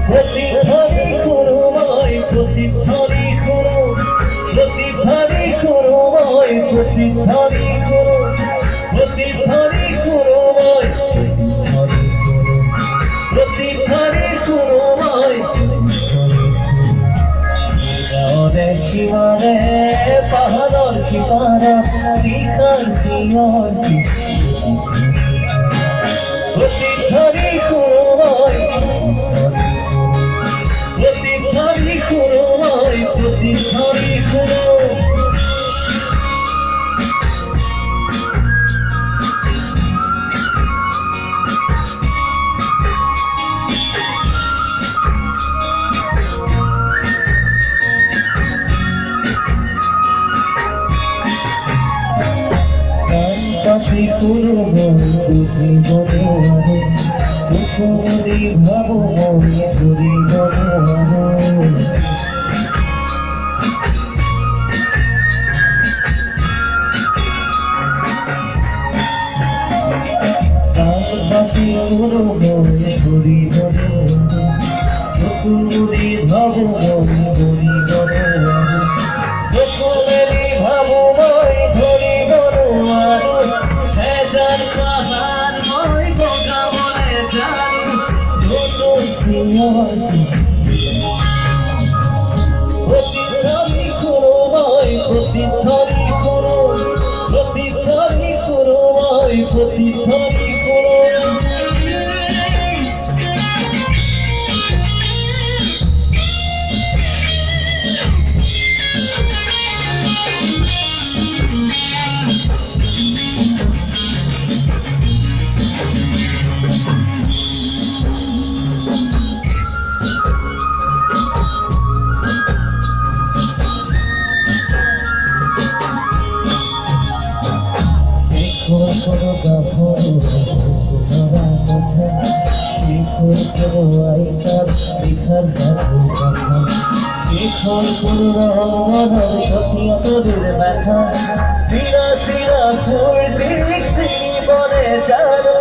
প্রতিধ্বনি করুময় প্রতিধ্বনি করো প্রতিধ্বনি করুময় প্রতিধ্বনি করো প্রতিধ্বনি করুময় প্রতিধ্বনি করুময় দেখিবারে পাহাড়র কিবারা লিখার সিয়র প্রতিধ্বনি করুময় প্রতিধ্বনি করুময় প্রতিধ্বনি করো পাশে করুময় জীবনে সুখমরি ভাবময় ধরি পাশে করুময় ধরি সুখমরি ভাবময় ধরি সকলেরই ভাবময় ধরি ভেজার পাহাড়ময় বোকা বলে জানি প্রতিধ্বনি করুময় প্রতিধ্বনি করো প্রতিধ্বনি করুময় প্রতিধ্বনি করো সিরা সিরা ফুল দিক বনে জানো